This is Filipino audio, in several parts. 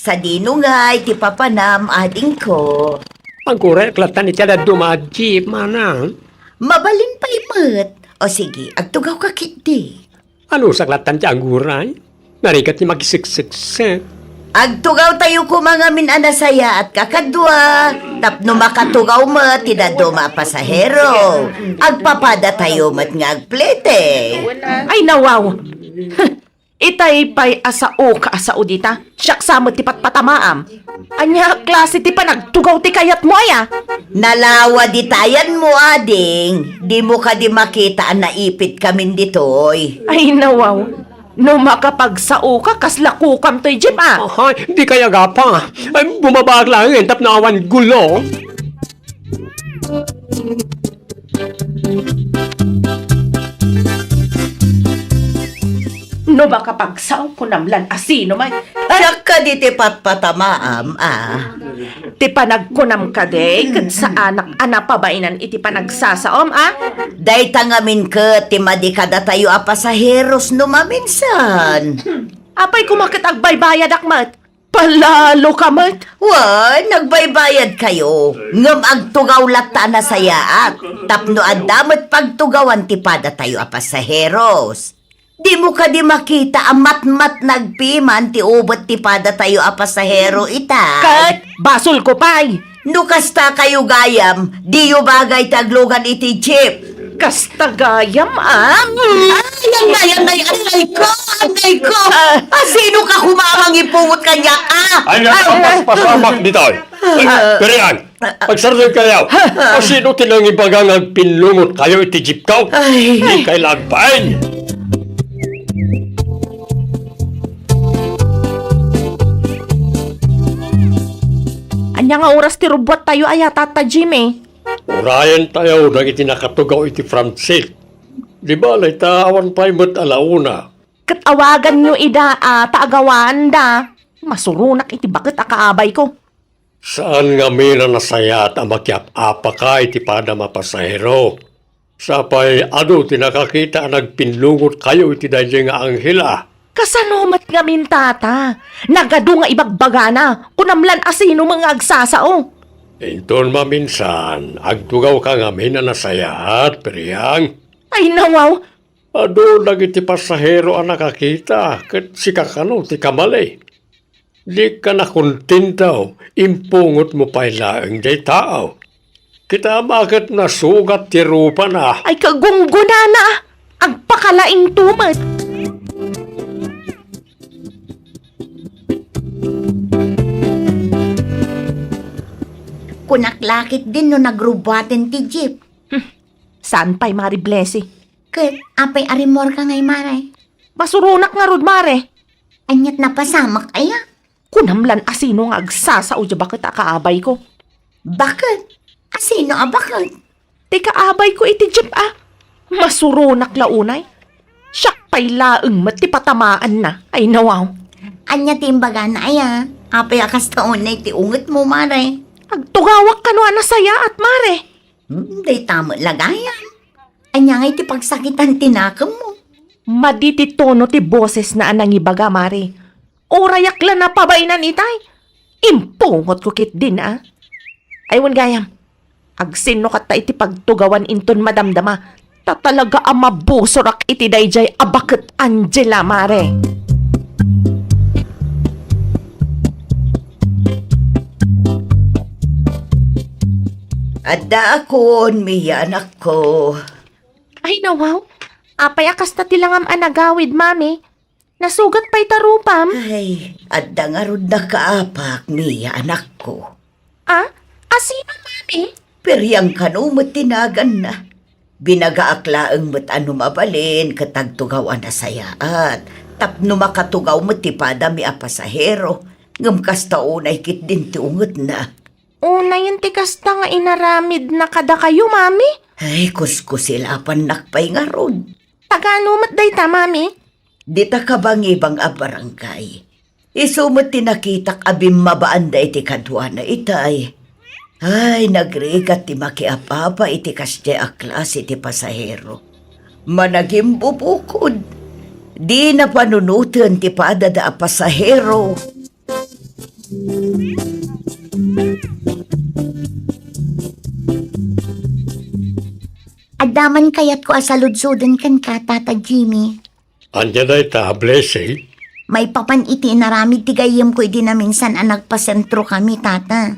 Sa dinungay, ti papanam ading ko. Ang kurek latan iti ada dumaji manang. Mabalin pa imet. O sige, agtugaw ka kiti. Ano saklatan ti angguray? Narikat ni magsiksiksik. Agtugaw tayo ko mga minanasaya at kakadwa. Tapno makatugaw mo, tinado pasahero. Agpapada tayo mat nga agplete. Ay nawaw. Itay pa'y asao ka asao dita. Siyak samot ti patpatamaam. Anya klase ti panagtugaw ti kayat mo aya. Nalawa di tayan mo, ading. Di mo ka di makita ang naipit kami ditoy. Ay nawaw. No makapagsao ka kaslakukam to'y jeep ah. Ay, di kaya gapa. Ay, bumaba ang langit tap na awan gulo. No makapagsao ko namlan asino may. Siyak ka di ti patpatamaam, ah. Ti panagkunam ka de, kat sa anak pabainan iti panagsasaom ah. Day tangamin ka, ti madikada tayo a pasaheros no maminsan. Apay kumakit agbaybayad akmat. Palalo ka mat. Wan, nagbaybayad kayo. Ngam agtugaw lata na sayaat. Tapno adamat pagtugawan ti pada tayo a pasaheros. Di mo ka di makita ang matmat nagpiman ti ubot ti pada tayo a pasahero ita. Kat, basol ko pay. No kasta kayo gayam, di yu bagay taglugan iti jeep. Kastagayam ah. Ay, anay ko! Sino ka humamang ipungot kanya ka? Ay, pasamak dito. Pero yan, pagsardoy kayo. O sino tinang ibagang ang pinlungot kayo iti jeep ko? Di kayo lagpain. Anya nga oras ti robot tayo ay tata Jimmy. Urayan tayo nang itinakatugaw iti Francis. Di ba, lay tawan pa'y mo't alauna. Katawagan nyo ida taagawan da. Masurunak iti bakit akaabay ko. Saan nga mila nasaya at amakyap-apa ka iti pada mapasahero? Sapay ano tinakakita nagpinlungot kayo iti dahil nga anghela. Kasanomat nga min tata. Nagado nga ibagbagana. Kunamlan asino mga agsasao. Inton maminsan, agtugaw ka nga mina nasaya at periyang. Ay nawaw. Ado nagiti pasahero ang nakakita, kat si kakano ti kamali. Di ka nakuntintaw, impungot mo pa'y laeng day tao. Kita bakit nasugat ti rupa na. Ay kagungguna na. Agpakalaing tumat. Kunaklakit din no nagrubaten ti jeep. Saan pa'y Mari Blessy? Kat, apay arimor ka ngay maray. Masurunak nga rod Mare. Anyat na pasamak aya. Kunamlan asino nga agsasao dya bakit akaabay ko. Bakit? Asino bakit? Ti kaabay ko iti jeep ah. Masurunak launay. Siyak pa'y laeng mati patamaan na. Ay nawaw. Anya timbaga na aya. Apay akas taon na iti unget mo maray. Agtugawak ka no anasaya at Mare. Day tamo lagayan. Anya nga iti pagsakitan tinakam mo. Maditi tono ti boses na anang ibaga Mare. Orayak la na pabainan itay. Impungot ko kit din ah. Aywan gayam. Agsino kata iti pagtugawan inton madamdama. Tatalaga ang mabusorak iti dayjay abakit Angela Mare. Adda akon, miya anak ko. Ay nawaw. Apay akas na tilangam anagawid mami. Nasugat pa'y tarupam. Ay, adda nga rod na kaapak, miya anak ko. Ah? Asino mami? Peryang kanumot tinagan na. Binagaaklaang mo't ano mabalin, katagtugawan na sayaat. Tapno makatugaw mo't tipada mi a pasahero. Ngam kasta unay kit din tiungot na. Una yun tikasta nga inaramid na kada kayo, mami. Ay, kuskusilapan nakpay nga rod. Taganumat day ta, mami. Dita ka bang ibang abarangay? Isumot tinakitak abim mabaan da iti kadwa na itay. Ay, nagrigat ti makiapapa iti kasde aklas iti pasahero. Managim bubukod. Di na panunutan ti padada a pasahero. Adaman kayat ko asaludsudan kan ka, Tata Jimmy. Anya day ta, blessing. May papan iti naramid ti gayem ko iti na minsan ang nagpasentro kami, Tata.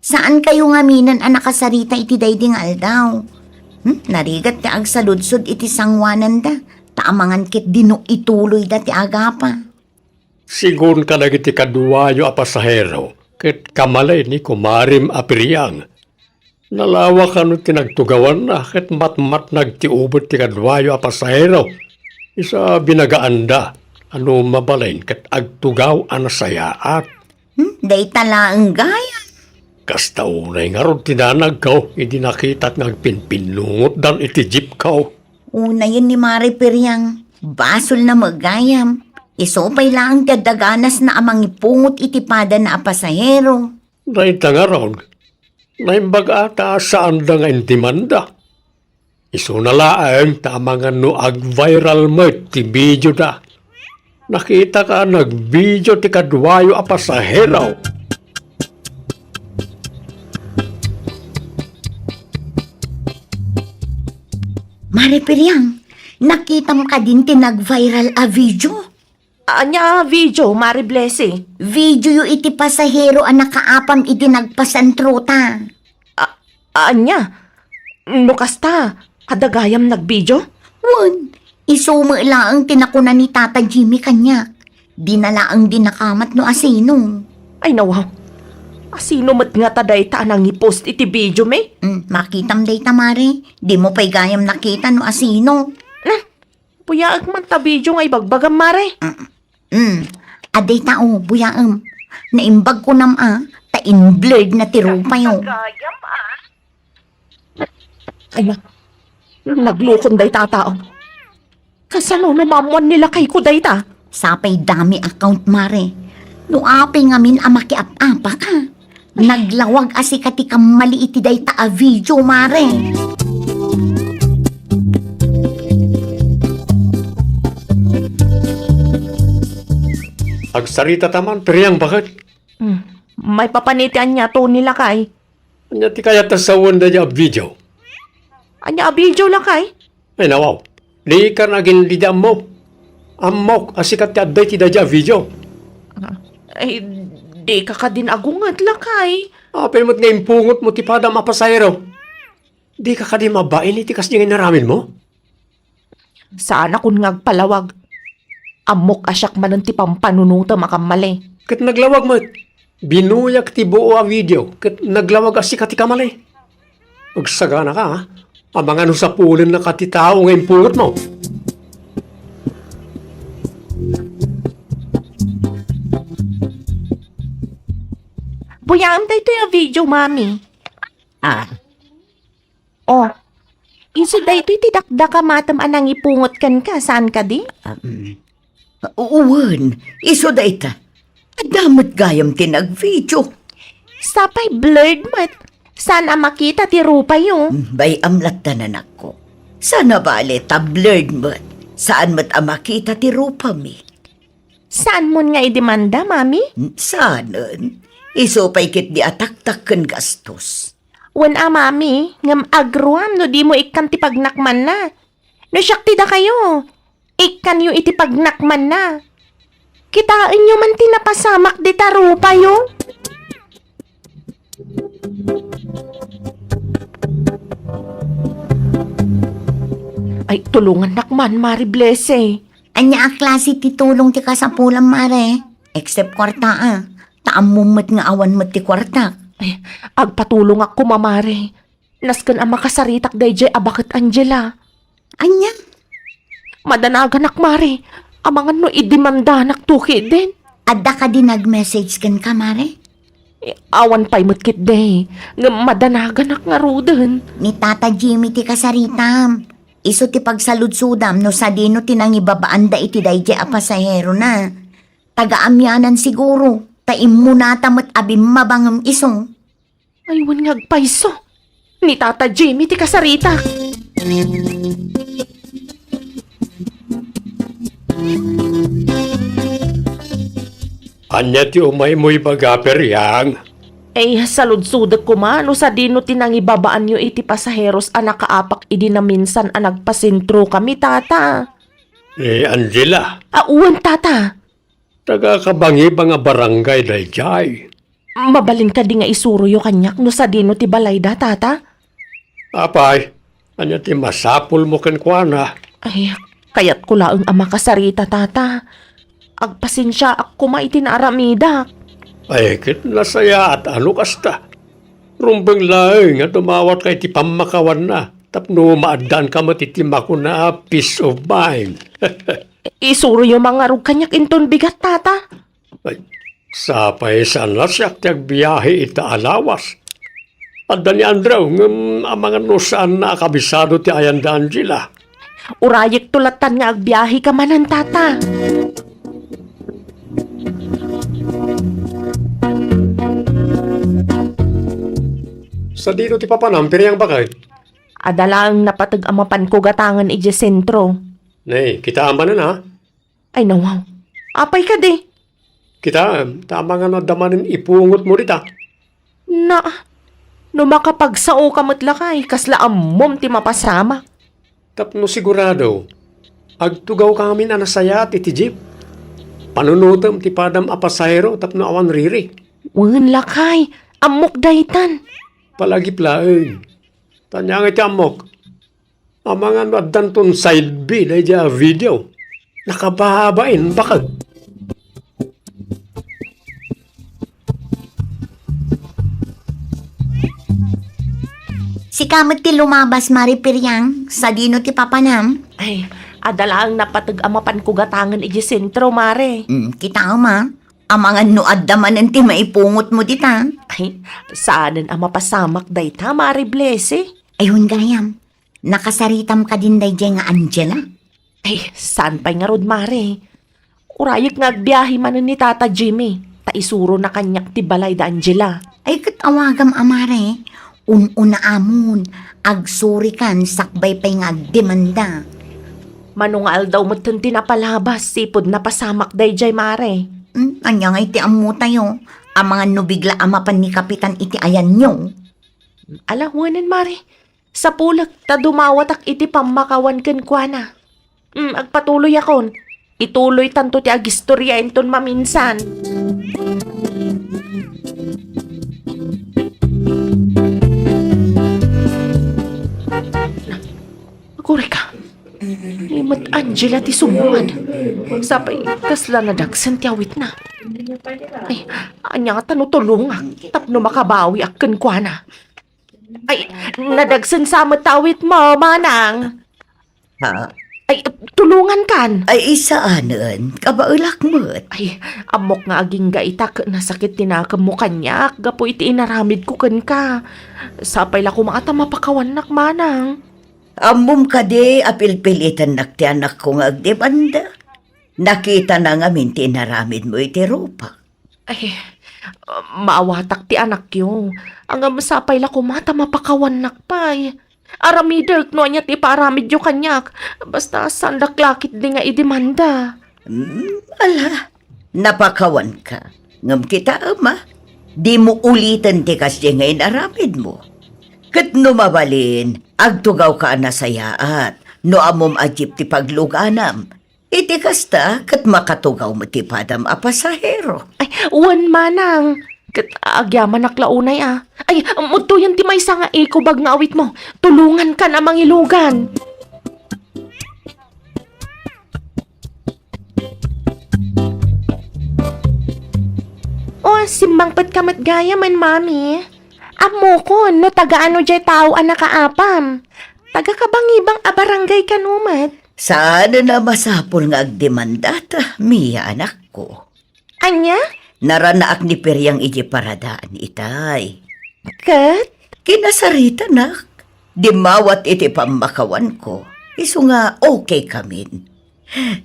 Saan kayo nga minan ang nakasarita iti dayding aldaw? Narigat ti agsaludsod iti sangwanan da. Taamangan kit dino ituloy da ti agapa. Sigun ka nagiti kaduwayo a pasahero, ket kamalay ni kumarim apiriyang. Nalawa ka no tinagtugawan na, ket matmat nagtiubot ti kaduwayo a pasahero. Isa binagaanda, ano mabalain ket agtugaw a nasayaat. Day tala ang gaya. Kasta unay nga ron tinanag kaw, hindi nakita't nagpinpinlungot dan iti jeep kaw. Una yun ni Mari Periang. Basol na magayam. Isopay lang ti daganas na amang ipungot itipada na apasahero. Naita nga ron, naimbag ata saan da nga intimanda. Iso nalaang tamangan no ag-viral mo ti video da. Nakita ka nag-video ti kadwayo a pasahero. Mari Periang, nakita mo ka din ti nag-viral a video. Anya video, Mari Blessing. Video yu iti pasahero ang nakaapam iti nagpasentruta. Anya? No kasta, kadagayam nag-video? Wan, isumo lang tinakuna ni Tata Jimmy kanya. Dinalaang dinakamat no asino. Ay nawaw. Asino mat nga taday ta nang i-post iti video me? Makitam day tamari. Di mo pa'y gayam nakita no asino. Puyaag man ta video nga ibagbagam, Mare. Aday tao, buyaam. Naimbag ko nam ta in-blurred na tirupa yo. Ay na, naglukon day tatao. Kasano namamuan nila kay ko day ta? Sapay dami account mare. No apay ngamin makiap-apa ka. Naglawag asi kati kam maliiti day ta a video mare. Agsarita taman, periyang bakit? May papanitian niya to nila kay. Anya ti kaya tasawan da niya video. Anya video lang kay. Ay nawaw, di ka naging lida mo. Amok, asikat ti aday ti da niya video. Ay, di ka din agungat lang kay. Pero mo't nga impungot mo ti pada mapasahero. Di ka di mabain iti kas niya naramin mo. Sana kun ngagpalawag. Amok asyak manan ti pampanunuta makamali. Kat naglawag mo, binuyak ti buo a video. Kat naglawag asikat ti kamali. Magsagana ka, ha? Abangan no sa pulin na katitao nga impungot mo. Buyaan tayo yung video, mami. Oh, iso da ito itidakda ka matam anang ipungot kan ka. Saan ka di? Uwan, iso da ita. Adamot gayam tinag-video. Sapay blurred mat. Sana makita ti rupa yun. Bay amlat tanan ako. Sana bale ta-blurred mat. Saan mat makita ti rupa mi? Saan mo nga idemanda, mami? Saanan? Iso pa'y kit di atak-tak kan gastos. Wan mami, ngam agruam no di mo ikan ti pagnakman na. No syakti da kayo. Ikan yung iti pagnakman na. Kitain nyo man tinapasamak di tarupa yo. Ay, tulungan nakman, Mari Blesse. Anya a klase ti tulong ti kasapulam mare. Except kwarta Taamumot nga awan mo ti kwarta. Ay, agpatulong ako, mamare. Naskan ang makasaritak dayjay abakit Angela. Anya? Madanagan akmare. Amangan no idemanda naktuki din. Adda ka din nag-message kan ka mare? Awan pa'y mutkit day. Nga madanagan ak nga rudan. Ni Tata Jimmy ti kasaritam. Iso ti pagsaludsudam no sa dino tinangibabaanda iti dayjay a pasahero na. Taga-amyanan siguro. Taim mo natamat abim mabangam iso. Aywan ngagpaiso. Ni Tata Jimmy ti kasarita. Anya ti umay mo'y baga peryang. Saludsudek ko man, no sa dino tinangibabaan nyo iti pasaheros a nakaapak idi na minsan a nagpasintro kami, tata. Angela, Uwan, tata. taga kabangi ba nga barangay dayjay? Mabalin ka di nga isuro yo kanyak no sa dino ti balayda, tata. Apay, anya ti masapul mo kenkwana. Kayat ko laeng ama kasarita, tata. Agpasensya ako maitinaaramida. Kit nasaya at ano kasta. Rumbeng laeng nga tumawat kay ti pamakawan na. Tapno maaddan ka matitima ko na peace of mind. Isuro yo mga rug kanyak inton bigat, tata. Sapay sana siya tiyag biyahe ita alawas. At ni Andrew, ang mga nusaan na kabisado ti Ayanda Angela. Urayek tulatan nga agbiyahe ka manan, tata. Sa dito ti papanam, piriyang bakay. Adalang napatag amapan ko gatangan ije sentro. Nay, kita amba na na. Ay nawaw. Apay ka di. Kita, tama nga na damanin ipungot mo rita. No makapagsao ka matlakay, kasla ammom ti mapasama. Tapno sigurado, agtugaw kami na nasaya ti jeep. Panunutam ti padam apasahero tapno awan riri. Wan lakay, amok daytan. Palagi plaeng. Tanya nga ti amok. Amangan addan ton side B na dya video. Nakabahabain bakag. Si kamot ti lumabas maripiryang sa dino ti papanam. Adalang napatag amapan ko gatangan ije sentro, mare. Kita ma, amangan no addaman ti maipungot mo dita. Saanan ang mapasamak dayta, mare blesse. Ayun gayam, nakasaritam ka din dayjay nga Angela. Saan pa'y nga rod, mare? Urayag nga agbiyahe man ni Tata Jimmy. Taisuro na kanyak ti balay da Angela. Katawagam amare, una amon, agsuri kan sakbay pa'y nga agdemanda. Manungal daw mo tinapalabas, sipod na pasamak dayjay, mare. Anya nga iti amu tayo, amangan no bigla amapan ni Kapitan iti ayan nyo. Alawanan, mare. Sa pulag, ta dumawatak iti pamakawan kenkwana. Agpatuloy akon. Ituloy tanto ti agistorya inton maminsan. Agure ka. Imat Angela ti sumuan. Sapay, kasla na dagsan ti awit na. Anya nga tanutulong tapno makabawi akken kwa na. Nadagsan sa matawit mo, manang. Ha? Tulungan kan. Isaanan, kabaulak mo't. Amok nga aging gaitak na sakit tinakam mo kanyak. Gapo iti inaramid ko kan ka. Sapay la kumaata mapakawanak, manang. Amum ka di, apil-pilitan nakti anak ko nga agdebanda. Nakita na nga minti naramid mo iti rupa. Maawatak ti anak yung. Ang masapay la kumata mapakawanak pa. Aramidak no niya ti paramid yung kanyak. Basta sandaklakit di nga idemanda. Ala, napakawan ka. Ngam kita ama, di mo ulitan ti kasya ngayon aramid mo. Kat no mabalin, agtugaw ka na sayaat, no amom ajip ti pagluganam. Iti kasta, kat makatugaw mo ti padam a pasahero. Uwan manang. Kat agyaman naklaunay mutuyan ti may nga ikubag nga awit mo. Tulungan ka na mangilugan. Simbang pat kamat gaya man, mami. Amo ko, no taga-ano jay tao ang nakaapam. Taga kabangibang abarangay kanumat. Saan na masapol nga agdemandata, miya anak ko. Anya? Naranaak ni Peryang iji paradaan itay. Kat? Kinasarita nak. Di mawat iti pamakawan ko. Isu nga okay kamin.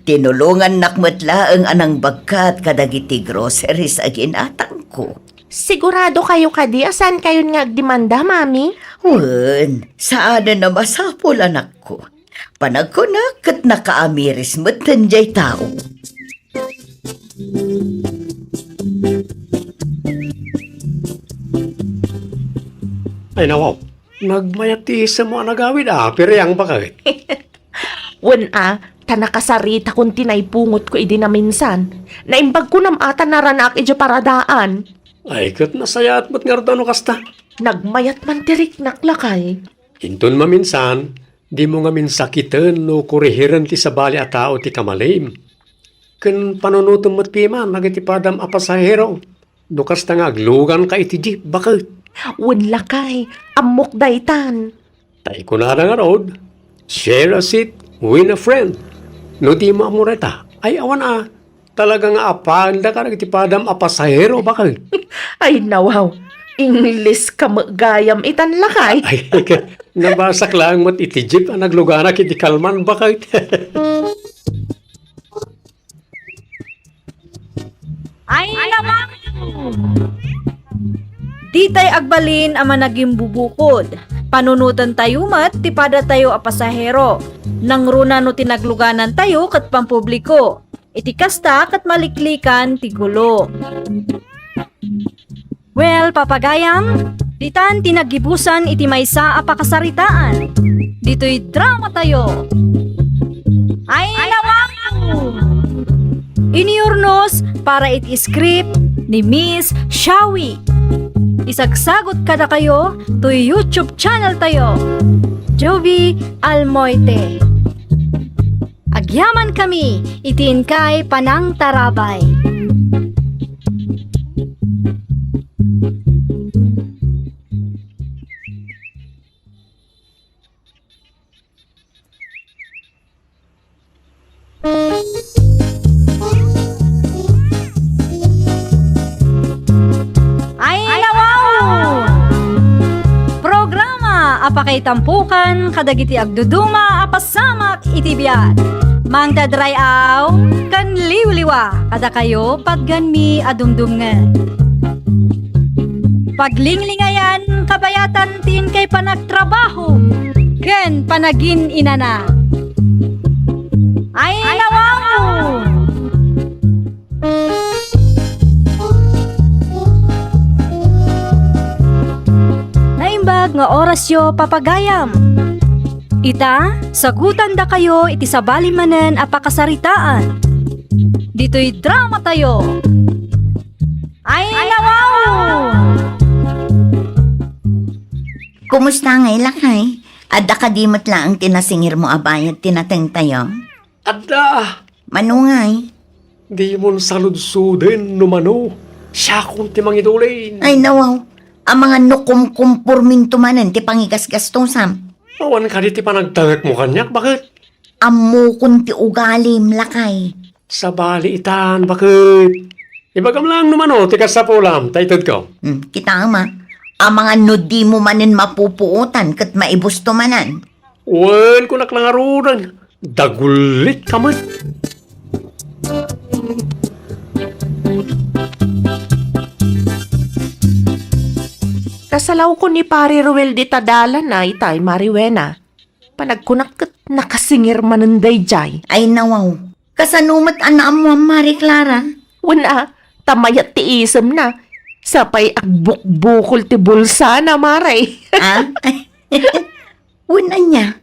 Tinulungan nakmatla ang anang bagkat kadagiti groceries agin atang ko. Sigurado kayo kadi asan kayo nga agdemanda, mami? Wen, saan na masapol anak ko. Panagkunak at nakaamiris mo tanjay tao. Ay nawaw, nagmayati sa mo nagawid piriyang bakit? Wen tanakasarita kung tinaypungot ko idi na minsan. Naimbag ko nam ata naranak idyo paradaan. Ay kat nasayat mo't nga no kasta. Nagmayat man tirik naklakay. Hinton maminsan, di mo nga minsakitan no kurihiran ti sa bali a tao ti kamalim. Kan panunutom mo't piman, nagitipadam a pasahero. Dukas ta nga aglugan ka iti jeep, bakit? Wen lakay, amok daytan. Tay ko na nga road, share a seat, win a friend. No di mo amureta, ay awan talagang apanda ka nagitipadam a pasahero, bakit? Ay nawaw, English ka magayam itan lakay. Ay, nabasak lang mo't iti jeep ang naglugana kiti kalman, bakit? Ay naman! Di tay agbalin ang managing bubukod. Panunutan tayo mat, tipada tayo a pasahero. Nang runa no tinagluganan tayo kat pampubliko. Iti kasta kat maliklikan ti gulo. Well, papagayam, ditan tinagibusan iti maysa a pakasaritaan. Dito'y drama tayo. Ay naman! Iniurnos para iti script ni Miss Shawi. Isagsagot kada kayo to YouTube channel tayo. Jovi Almoite. Agyaman kami itin kay Panang Tarabay. Apakay tampukan, kadagiti agduduma, apasamak itibiyat. Mang dadrayaw, kan liwliwa, kada kayo pagganmi adumdumngan. Paglinglingayan, kabayatan tin kay panagtrabaho, ken panagin inana. Ay nawaw! Nga orasyo papagayam. Ita, sagutan da kayo iti sabali manen apakasaritaan. Dito'y drama tayo. Ay nawaw! Kumusta nga ilakay? Adda kadimot lang ang tinasingir mo abayat tinateng tayo? Adda! Manungay? Di mo saludsuden numano. Siya kung timang idulin. Ay nawaw. Ang mga nukum-kumpurmin tumanan ti pangigas-gastong sam. Awan ka di ti panagtangak mo kanyak, bakit? Amo kun ti ugalim lakay. Sa bali itan, bakit? Ibagam lang naman ti kasapulam, taytod ko. Kita ama, ang mga nudi mo manin mapupuutan kat maibus tumanan. Wan ko naklangarunan. Dagulit ka man. Kasalaw ko ni Pari Ruel di tadala na itay Mariwena. Panagkunak nakasingir mananday jay. Ay nawaw, kasanumat anaam mo Mari Clara. Wala, tamayat ti isem na. Sapay agbukbukol ti bulsa na maray. Ah? Una niya.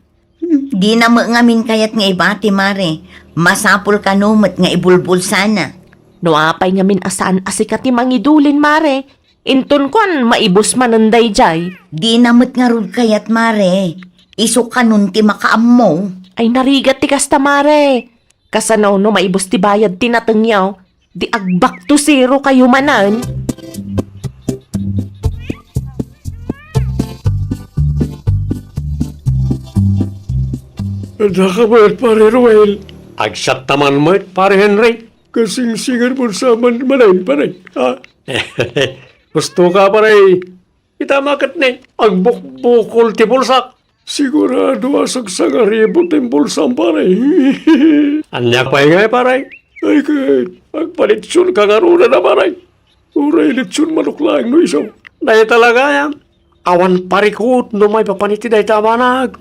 Di na ngamin kayat nga ibati Mari. Masapul ka numot nga ibulbul sana. Nuapay ngamin asaan asikat ti mangidulin mare. Inton kon maibus mananday jay. Di namot nga rud kayat Mare. Iso ka nun ti makaam mo. Ay narigat ti kasta mare. Kasanaw no maibus ti bayad tinatengyaw. Di agbak to zero kayo manan. Ada ka ba, pare Ruel? Agsat taman mo, pare Henry. Kasing singan mo sa manmanayin, pare. Ha? Gusto ka, pare. Itamakat ni. Agbukbukol ti bulsak. Sigurado asag sangaribo ti bulsang, pare. Anyak pa ingay, pare. Ay, kahit. Agpalitsyon ka nga runa na, pare. Uray litsyon manuklang no isaw. Dahil talaga yan. Awan parikot no may papaniti dahi tamanag.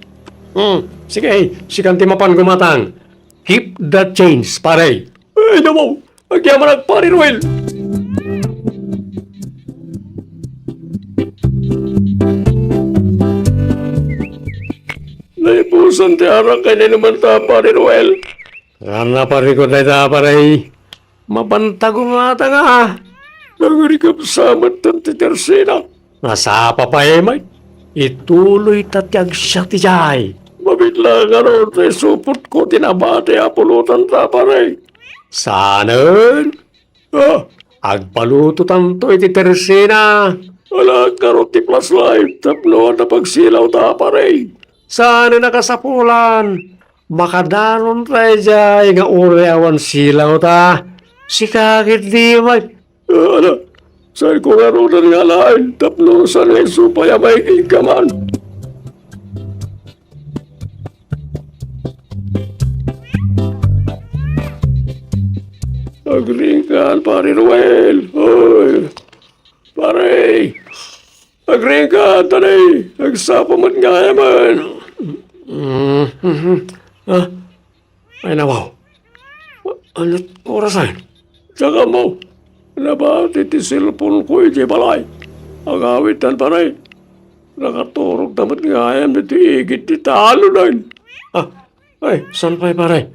Sige, sikanti mapan gumatang. Keep the change, pare. Ay, namaw. Agyaman ang pare, Ruel. Usan ti arang kay naman ta pare Ruel. Rana pare ko tayo ta pare. Mabantag ko nga ta nga. Nangarikap samat tan ti tersina. Nasapa pa may. Ituloy tatyag siya ti jay. Mabitla nga ron tayo supot ko tinabate apulutan ta pare. Sanan? Agpaluto tanto iti tersina. Wala karot ti plus life, tapno na pagsilaw ta pare. Sana nakasapulan, makadanon tayo dyan nga ureawan silaw ta. Si kakit di may. Saan ko nga ron nga lain, tapno sa neso paya may ikaman. Agringan, pare Ruel. Oy, pare. Agringan, tanay. Agsapa man nga naman. Ay nawaw. Ano't orasan? Tsaka mo. Nabati ti silpon ko iti balay. Agawitan pare. Nakaturog naman nga yan iti igit ti talo na yun. Ay, saan pa'y pare?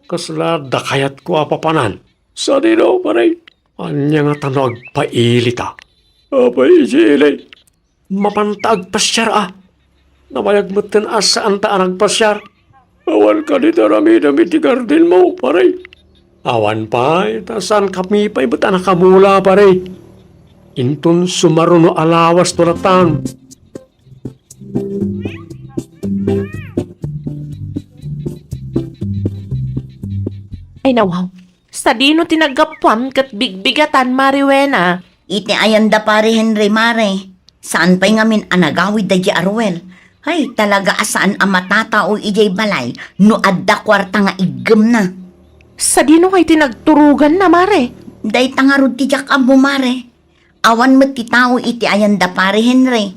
Kasla dakayat ko apapanan. Sa dino, pare? Anya nga tanong agpailit Apay isilay. Mapantag pasyar Namayag mo saan ta nagpasyar. Awan ka dito rami-dami ti garden mo, pare. Awan pa, saan kami pa iba't nakamula, pare. Intun sumaruno alawas tulatan. Ay nawaw, sa dino tinagapwan kat bigbigatan Mariwena. Iti ayanda pare Henry Mare. Saan pa'y ngamin anagawid da Arwel? Ay, talaga asaan ang matatao ijay balay no adda kwarta nga igem na. Sa dino kay tinagturugan na Mare. Day tangarod ti jak amo Mare. Awan mo ti tao iti ayanda pare Henry.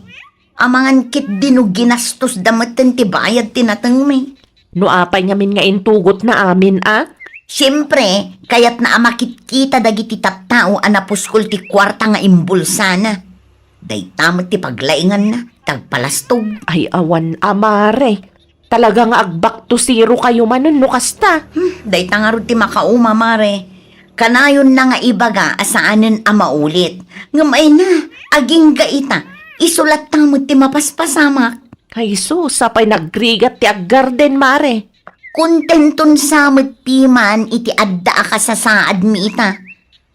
Amangan kit dino ginastos damatan ti bayad tinatang may. No apay ngamin nga intugot na amin Siyempre, kayat na amakit-kita dagiti tattao anapuskol ti kwarta nga imbulsa na. Day tamot ti paglaingan na, tagpalastog. Ay awan Mare. Talaga nga agbak to zero kayo manon no kasta. Day tangarod ti makauma Mare. Kanayon na nga ibaga asaanen a maulit. Ngamay na, aging gaita, isulat tamot ti mapaspasamak. Ay sus, sapay nagrigat ti aggarden Mare. Kontenton samot piman iti adda ka sa saad mi ita.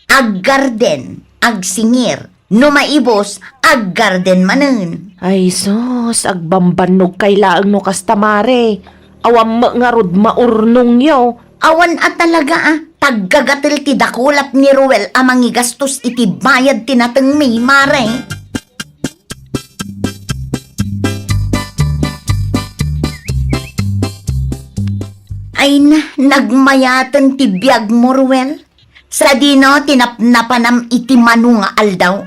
Aggarden, agsingir, no maibos, aggarden manen. Ay sus, agbambanog kay laang no kasta Mare. Awam nga rod maurnong yo. Awan at talaga taggagatil ti dakulap ni Ruel amang igastos iti bayad tinateng may Mare. Ay na, nagmayatan ti biyag mo, Ruel. Sa dino, tinapnapanam iti manu nga aldaw,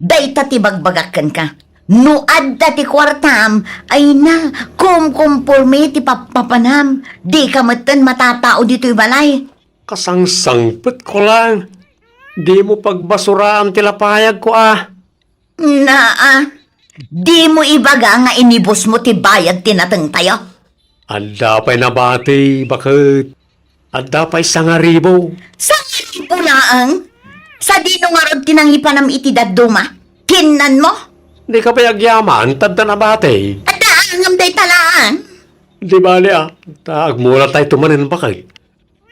Dayta ti bagbagakan ka. Nuad ta ti kwartam, ay na, kumkumpurme ti papapanam. Di ka matan matatao dito'y balay. Kasangsangpet ko lang. Di mo pagbasuraan tilapayag ko Di mo ibaga nga inibos mo ti bayad tinateng tayo. Anda pa'y nabati, bakit? Anda pa'y sangaribo. Sa ulaang, sa dino nga rod tinangipanam iti daduma, kinan mo? Di ka pa'y agyaman, tadda nabati. At naangam day talaan. Di bali agmula tayo tumanin bakit?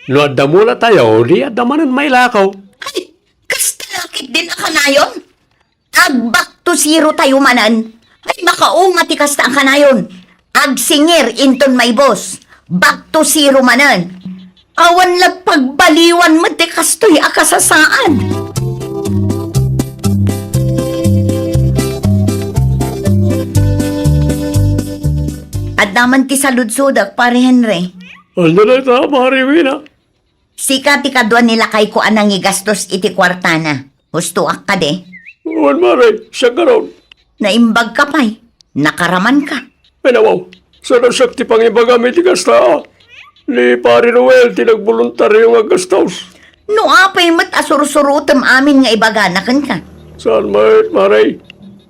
No adda mula tayo, di adda manin may lakaw. Ay, kastalakit din ka na yun. Agbak to zero tayo manan. Ay, makaunga ti kasta ang kanayon. Agsingir inton may boss. Back to zero manan. Awan lang pagbaliwan mo ti kastoy akasasaan. At naman ti saludsudak, pare Henry. Ano na ito, Mariwina? Sika ti kadwan nila kay ko anang igastos iti kwartana. Husto ak ka de. Uwan, Mari, siya garon. Naimbag ka pa'y. Nakaraman ka. Ay nawaw, sana sakti pang ibagami ti gasta. Ni Pari Noel, tinagboluntaryo nga gastos. No apay mat asursurutam amin nga ibaganakan ka. Saan mayat, Maray?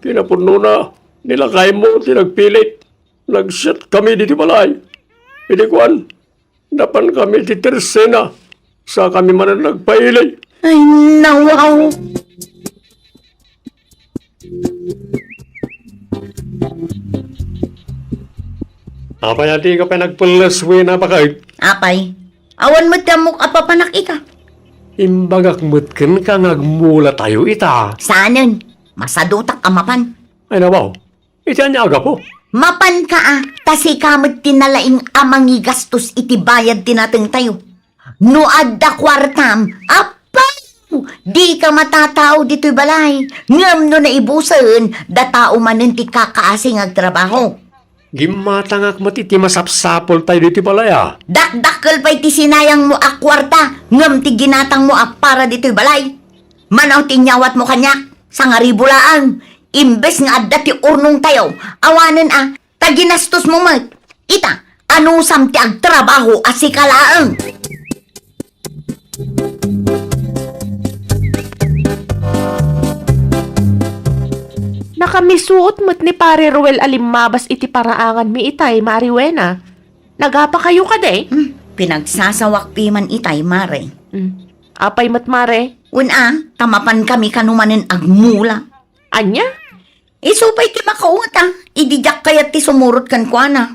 Kinapuno na, nilakay mo, tinagpilit. Nag-shot kami dito balay. Hindi kuan. Dapan kami di tersena. Sa kami man nagpailay. Ay, nawaw. Apa yati ka pa nagpalaswi na bakit? Apay, awan mo tamok apapanak ika. Imbagak mutken ka ngagmula tayo ita. Saanan? Masadutak amapan. Ay nabaw, iti anya aga po. Mapan ka tasi kamot tinalaing amangi gastos iti bayad tinateng tayo. No adda kwartam, apaw! Di ka matatao dito'y balay. Ngam no naibusan, datao manin ti kakaasing agtrabaho. Gimatangak matiti masapsapol tayo dito balaya. Dakdakkel pa'y ti sinayang mo a kwarta, ngam ti ginatang mo a para dito'y balay. Manaw ti nyawat mo kanyak, sa nga ribulaan. Imbes nga adda ti urnong tayo, awanen taginastos mo mat. Ita, anusam ti agtrabaho asikalaang. Nakamisuot mo't ni pare Ruel alimabas iti paraangan mi itay, Mariwena. Nagapa kayo ka de? Pinagsasawak piman itay, mare. Apay mo't mare? Tamapan kami kanumanin agmula. Anya? Isupay ti makaungat idijak kayat ti sumurot kan kuana.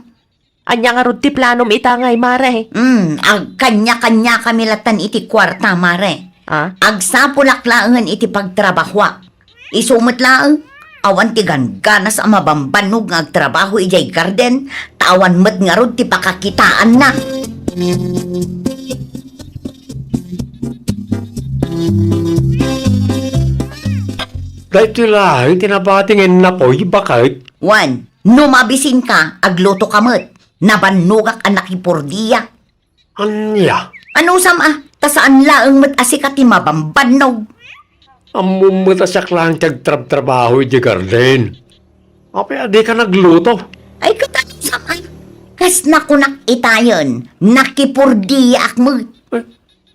Anya nga rod ti plano mi itangay, mare. Ag kanya-kanya kami latan iti kwarta, mare. Ag sapulaklaan iti pagtrabahwa. Isumot lang, awan ti ganas ang mabambanog nga agtrabaho ijay garden, tawan met nga rod ti pakakitaan na. Dahito lang, tinabatingin na po, bakit? One, numabisin ka, agluto kamot. Nabanugak ang nakipurdiya. Anya? Ano sam tasaan laang mat asikat ti mabambanog. Amumutasak lang tagtrab-trabaho di garden. Apa di ka nagluto? Ay katanong sam kas nakunak itayon, nakipurdiya akmot.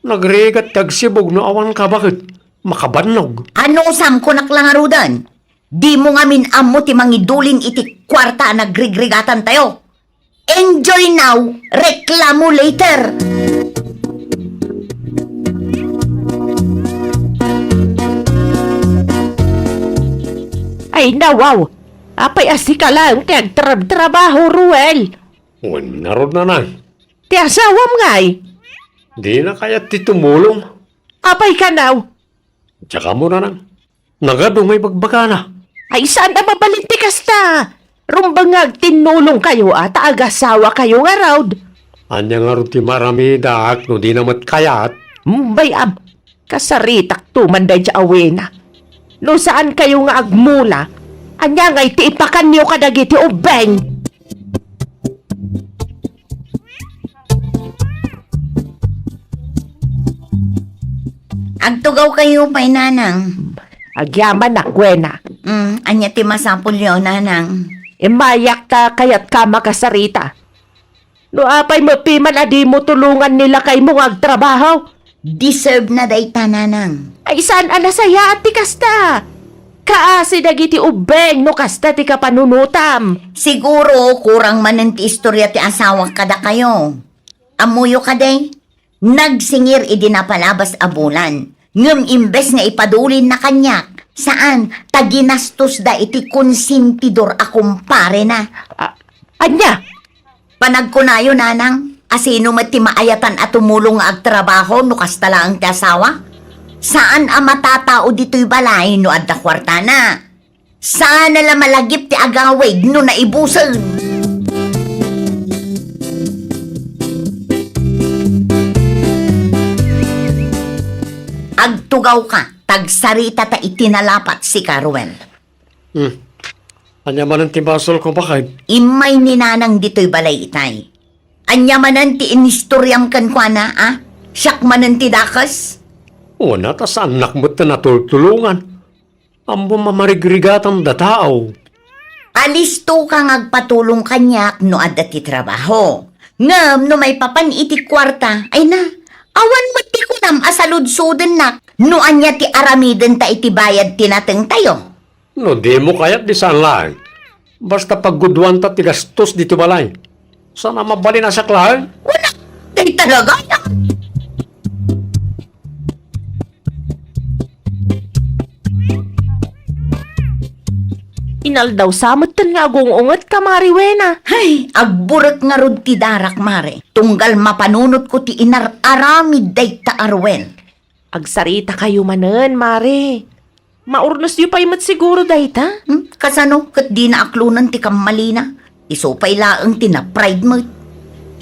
Nagregat tagsibog no awan ka bakit? Makabanog. Ano sam kunak lang arudan? Di mo nga minamo ti mangidulin iti kwarta nagrigregatan tayo. Enjoy now, reklamo later. Ay nawaw! Apay asika lang ti agtrab-trabaho, Ruel. Narod na nang. Ti asawam ngay. Di na kaya ti tumulong. Apay ka now. Tsaka mo na nang. Nagadong may bagbaga na. Ay saan na mabalinti kasta? Rumbang nga tinulong kayo at agasawa kayo nga raud. Anya nga rin ti marami daak no di namat kayat. Bayam, kasaritak tumanday di awena. No saan kayo nga agmula, anya nga iti ipakan niyo kadagiti ubeng. Agtugaw kayo pa'y nanang. Agyaman na kwena. Anya ti masapul yo, nanang. Imayak ta kayat ka makasarita. No apay mapiman adi mo tulungan nila kay mo agtrabaho. Deserve na dayta, nanang. Ay saan anasaya at ti kasta? Kaasi dagiti ubeng no kasta ti kapanunutam. Siguro kurang manen ti istorya ti asawa kada kayo. Amuyo kaday, nagsingir idinapalabas a bulan. Ngem imbes nga ipadulin na kanyak. Saan? Taginastos da iti konsintidor a kumpare na. Anya? Panagkunayo, nanang. Asino mati maayatan at tumulong nga agtrabaho no kasta lang ti asawa? Saan ang matatao dito'y balay no adda kwarta na? Saan nala malagip ti agawid no naibusan? Agtugaw ka, tagsarita ta itinalapat si Carwell. Anya man ang timbasol ko bakit? Imay ni nanang dito'y balay itay. Anya manan ti inistoryang kankwana, Siyak manan ti dakas? Una, tas anak mo't na natultulungan. Ambo mamarigrigatang datao. Alisto kang agpatulong kanyak no adda ti trabaho. Ngam no may papan iti kwarta, ay na, awan mo ti kunam asaludsudan nak, no anya ti aramiden ta iti bayad tinateng tayo. No, di mo kayat di saan lang. Basta pagguduan ta tigastos dito balay. Sana mabali na sa klahan. Wala. Day talaga yan. Inal daw samatan nga agungungot ka, Mari Wena. Ay, agburat nga rod ti darak, mare. Tunggal mapanunot ko ti inar-aramid day ta arwen. Agsarita kayo manen, Mari. Maurnos yu pa'y mat siguro day ta? Kasano, kat di na aklunan ti kamalina. Isupay laang ti na pride mo.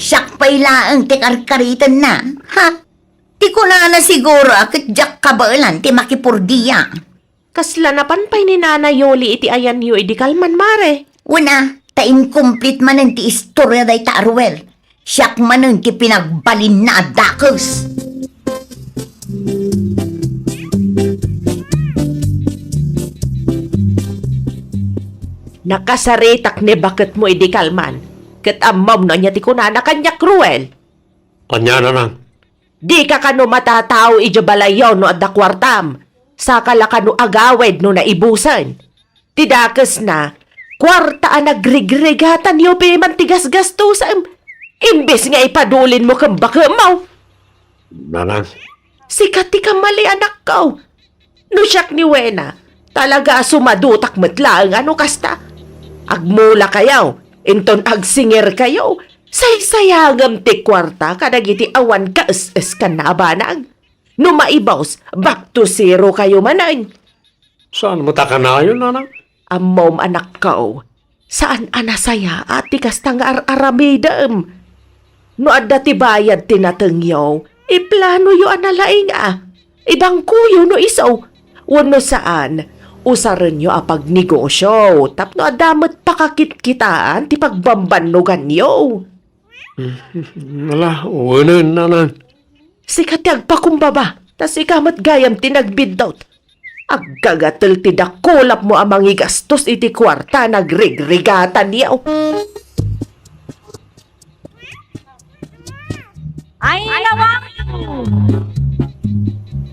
Siyak pay laang ti karkaritan na. Ha? Ti ko na siguro kat jak kabailan ti makipurdiya. Kasla na panpay ni Nana Yoli iti ayan yu idikalman, Mare. Una, ta incomplete manen ti istorya day ta arwel. Siyak manen ti pinagbalin na adakos. Nakasaritak ni bakit mo idikalman. Kat amam na niya ti kunana kanya cruel. Anya na nang. Di ka kano matatao ijabalayaw no adda kwartam. Saka la kano agawed no naibusan. Tidakas na, kwarta ang nagrigregatan yo piman tigas-gastusan. Imbes nga ipadulin mo kang bakamaw. Nanang. Sikat ti ka mali anak ko. No siyak ni Wena, talaga sumadutak matlaang ano kasta. Agmula kayaw, inton agsinger kayo. Say-sayagam ti kwarta kadagiti awan kaes-es ka na banag. No maibaws, back to zero kayo manan. Saan mo takanayon, nanang? Amom anak ko, saan anasaya at tikas tang ar-aramidam? No adda ti bayad tinatengyaw, iplano yo analaing Ibang kuyo no isaw, wano saan, usaran nyo apag negosyo, tapno adamat pakakit-kitaan ti pagbambanugan yo. Wala, wanan, nanang. Sikat ti agpakumbaba, tas ikamat gayam tinagbidot. Agkagatal ti dakulap mo amang igastos iti kwarta nagrigregatan niyaw. Ay, nawang!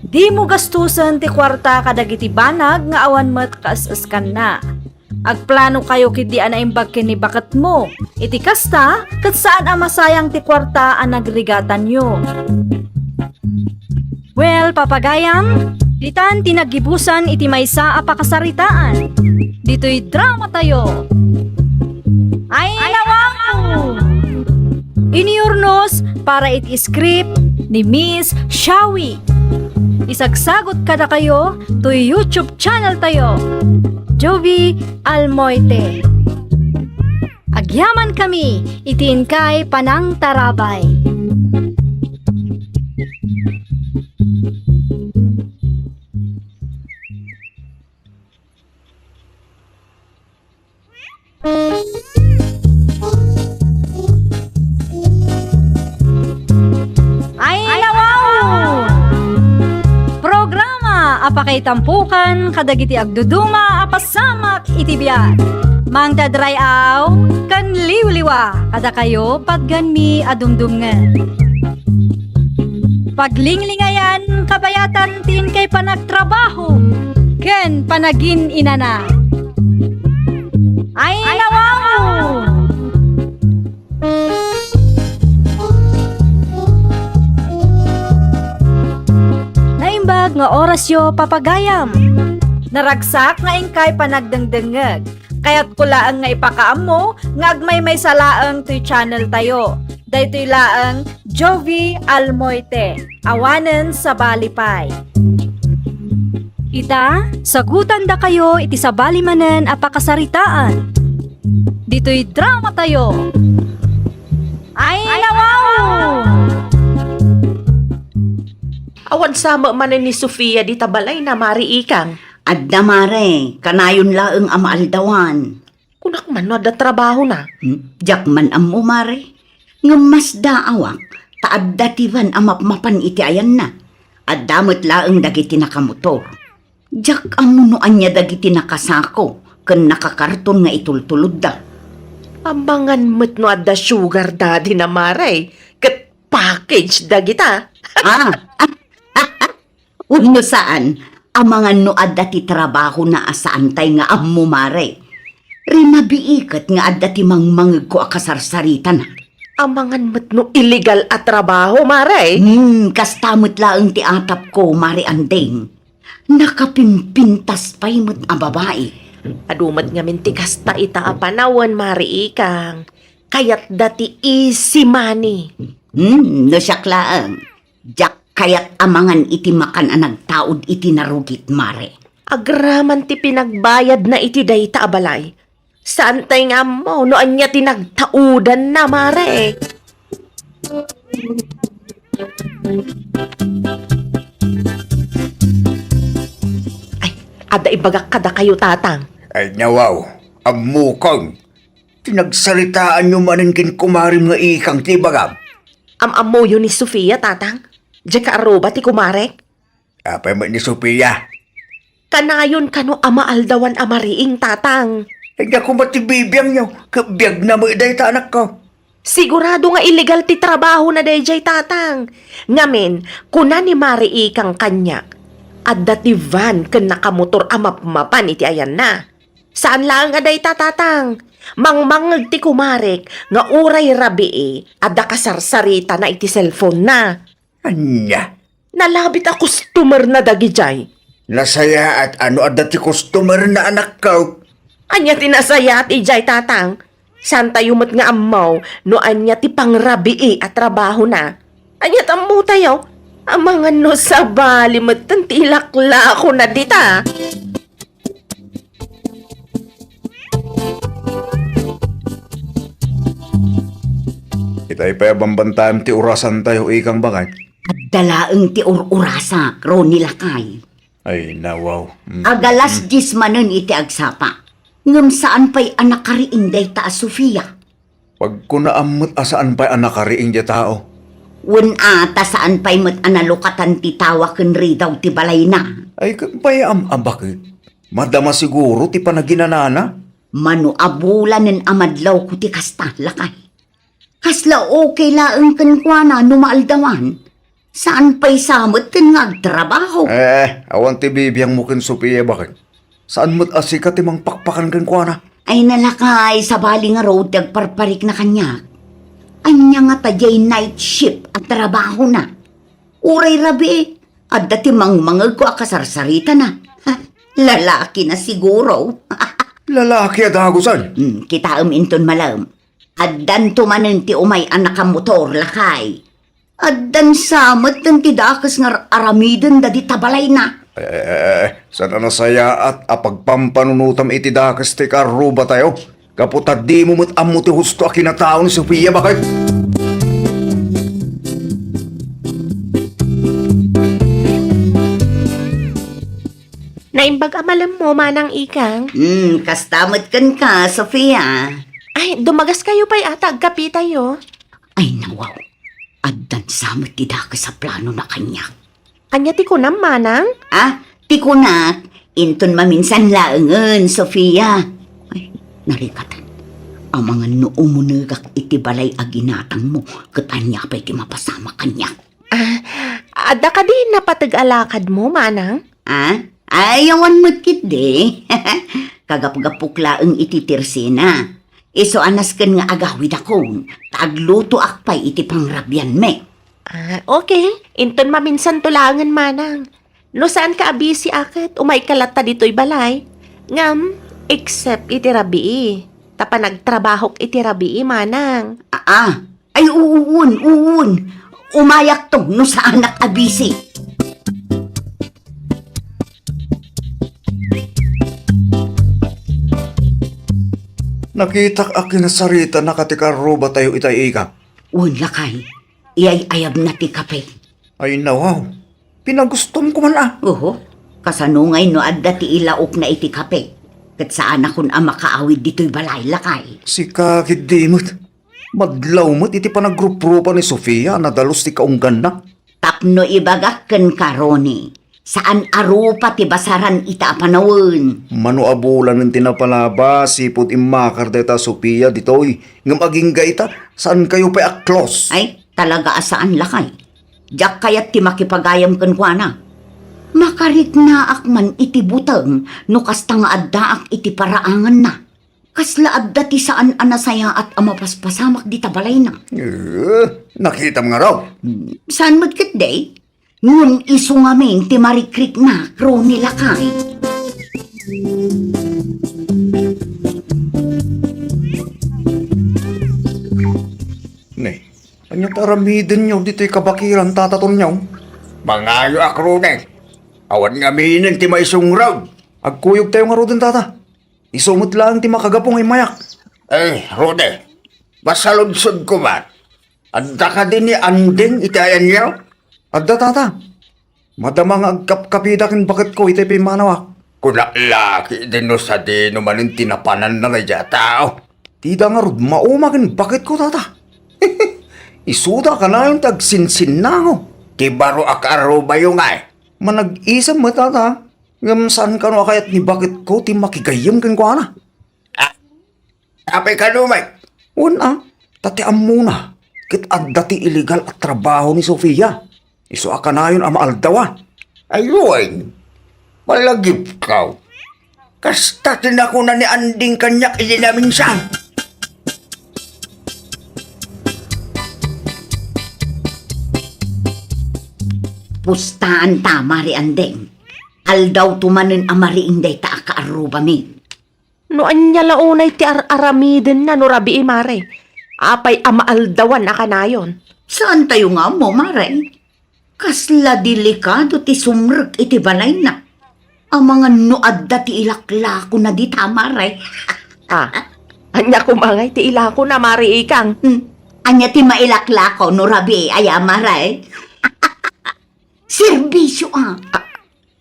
Di mo gastusan ti kwarta kadagiti banag nga awan met kaas-askan na. Agplano kayo kiti anaimbag kini bakat mo. Iti kasta, kat saan masayang ti kwarta ang nagrigatan nyo. Well, papagayam, ditan tinagibusan iti maysa a pakasaritaan. Dito'y drama tayo. Ay, nawang! Iniurnos para iti script ni Miss Shawi. Isagsagot kada kayo to YouTube channel tayo. Jovi Almoite. Agyaman kami, itin kay Panang Tarabay. Ay, nawaw! Programa apakay tampukan kadagiti agduduma apasamak itibiyat. Mang dadrayaw kan liwliwa kada kayo pagganmi adumdumngan. Paglinglingayan kabayatan tin kay panagtrabaho ken panagin inana. Ay, nawaw! Naimbag nga orasyo papagayam. Naragsak nga ingkay panagdengdengeg. Kaya't kulaang nga ipakaam mo, nga agmay may salaang to'y channel tayo. Daytoy laang Jovi Almoite, awanen sa Balipay. Ita, sagutan da kayo iti sa balimanen apakasaritaan. Dito'y drama tayo. Ay, nawaw! Awan sama manen ni Sofia di tabalay na Mari Ikang. Adda mare, kanayon laeng amaaldawan. Kunak man no da trabaho na. Jak man ammo mare. Ngemas daawak, taadda tivan amapmapan iti ayan na. Addamot laeng dagiti nakamotor. Jak amunuan niya dagiti nakasako, ken nakakarton nga itultulod da. Ambangan met no adda sugar daddy na Mare. Ket package dagita. Uno saan, amangan no adda ti trabaho na asaantay nga ammo mare. Rinabiikat nga adda ti mangmangag ko akasarsaritan. Amangan mo't no illegal at trabaho, Mare. Kastamot laang ti atap ko, Mari Andeng. Nakapimpintas pa'y mo't a babae. Adumat nga minti kasta ita a panawan, Mare Ikang. Kayat dati easy money. No siya klaang. Jak kayat amangan iti makan anag taod iti narugit, Mare. Agraman ti pinagbayad na iti dayta abalay. Saan tay nga mo, no anya tinagtaudan na, Mare? Ay, ada ibagak kada kayo, tatang. Ay nawaw, ang mukang. Tinagsalitaan nyo manin kin kumarim nga ikang tibagam. Am-amo yun ni Sofia, tatang. Diyan ka aroba ti kumarek. Apay mo ni Sophia. Kanayon kano amaaldawan amariing, tatang. Ay naku matibibiyang nyo, kabiyag na mo iday ta anak ko. Sigurado nga illegal ti trabaho na dayjay, tatang. Ngamen, kuna ni Mari Ikang kanyak. At dati van ken nakamotor amapmapan iti ayan na. Saan lang nga day tatang? Mangmangag ti kumarek nga uray rabii adda kasarsarita na iti cellphone na. Anya, Nalabit a customer na dagijay. nasaya at ano at dati customer na anak ko. Anya tinasaya at ijay, tatang. Saan tayo mat nga amaw no anya ti pangrabii at trabaho na. Anya tammo tayo. Amangan no sa bali mat tantilakla ako na dita. Itay pa bambantayan ti urasan tayo ikang bagay. At dalaang ti ururasa, Ronnie Lakay. Ay nawaw. Agalas 10 manen iti agsapa. Ngam saan pa'y anak kariinday ta Sofia. Pag ko naamot asaan pa anak kariing di tao. Wen ata saan pa'y mat analukatan ti tawa ken ridaw ti balay na. Ay kapay bakit? Madama siguro ti panaginanana. Mano abulanen amadlaw ko ti kasta, Lakay. Kasla okay laeng ken kuana numaaldawan. Saan pa'y samot ken ngagtrabaho? Awan ti bibiyang mo ken Sophia bakit? Saan mo't asika ti mang pakpakan ken kuana? Ay nalakay sa bali nga road tagparparik na kanya. Anya nga tajay night shift at trabaho na. Uray rabi at dati mangmangag ko akasarsarita na. Ha, lalaki na siguro. Lalaki at hagusan. Kita inton malam. Addan tumanen ti umay anak ka motor, Lakay. Addan samat ng tidakas nga aramiden da di tabalay na. Sana nasaya at apagpampanunutam iti dakas ti karuba tayo. Kaputad di mo mo't amo ti husto a kinatao ni Sophia bakit? Naimbag amalam mo, Manang Ikang. Kastamot kan ka, Sofia. Ay, dumagas kayo pa'y atag kapi tayo. Ay nawaw. Addan samat tidakas sa plano na kanya. Anya ti kunam, Manang? Tikunak, inton maminsan laengen, Sofia. Ay, narikatan. Ang mga noomunagak iti balay aginatang mo, katanya pa iti mapasama kanya. Ada ka din napatag-alakad mo, Manang? Ayawan mo't kit de. Kagap-gapuk laeng iti tirsina. Iso anas ken nga agawid akong, tagluto akpay iti pangrabyan me. Okay. Inton maminsan tulangan, Manang. No saan ka abisi akit, umay kalata dito'y balay. Ngam, except iti rabii. Tapa nagtrabahok iti rabii, Manang. Ay uun. Umayak to no sa anak abisi. Nakitak a kinasarita na katikaruba tayo itay ika. Un Lakay, iyay ayab na ti kape. Ay nawaw. Pinagustom ko man Oho, kasanungay no adda ti ilaok na iti kape. Kat saan akong makaawid dito'y balay, Lakay. Si kakit dimot. Madlaw mo't iti panaggrup-grupa ni Sofia na dalos ti kaunggan na. Tapno ibagak ken karoni. Saan arupa ti basaran ita panawon. Mano abulan ng tinapalaba, sipod imakar deta Sophia ditoy. Ngam aging gaita, saan kayo pa aklos? Ay, talaga asaan, Lakay. Diyak kayat ti makipagayam ken kuana. Makarik na akman iti butang no kasta nga addaak iti paraangan na. Kasla adda ti saan anasaya at amapaspasamak di tabalay na. Nakita mo nga raw. Saan mo't kat day? Ngun iso ngamin ti marikrik na kro nila kay. Ne, anya taramidin nyo dito'y kabakiran tataton nyo. Mangayo akro ne. Awan nga minin ti maisong raw. Agkuyog tayo nga rodin tata. Isumot lang ti makagapong ay mayak. Rode, masaludsod ko man. Adda ka din ni anding itayan niyo? Adda tata. Madamang agkapkapidakin bakit ko itay pimanawa. Kuna laki din no sa dino manin tinapanan na nga tao. Tida nga rod, maumakin bakit ko tata. Isuda ka na yung tagsinsin na ako. Ti baro akaro ba yung ay? Manag-isam mo tata. Ngam saan ka no kayat ni bakit ko ti makigayam kang kwa na? Apay ka no, Mike? Una, tatiam muna. Kit adda ti illegal at trabaho ni Sofia. Iso ka na yun amaaldawa. Ayun, malagip ka. Kasta tinako na ni anding kanyak ili na minsan. Pustaan ta, Mari Andeng. Aldaw tumanin amari inday ta akaaruba min. No anya launay ti aramiden na no rabi mare. Apay amaaldawan na kanayon. Saan tayo nga mo, Mare? Kasla delikado ti sumrek iti balay na. Ang mga noadda ti ilaklako na di tama, Mare. Anya kumangay ti ilako na mare ikang. Anya ti mailaklako no rabi aya, Mare. Serbisyo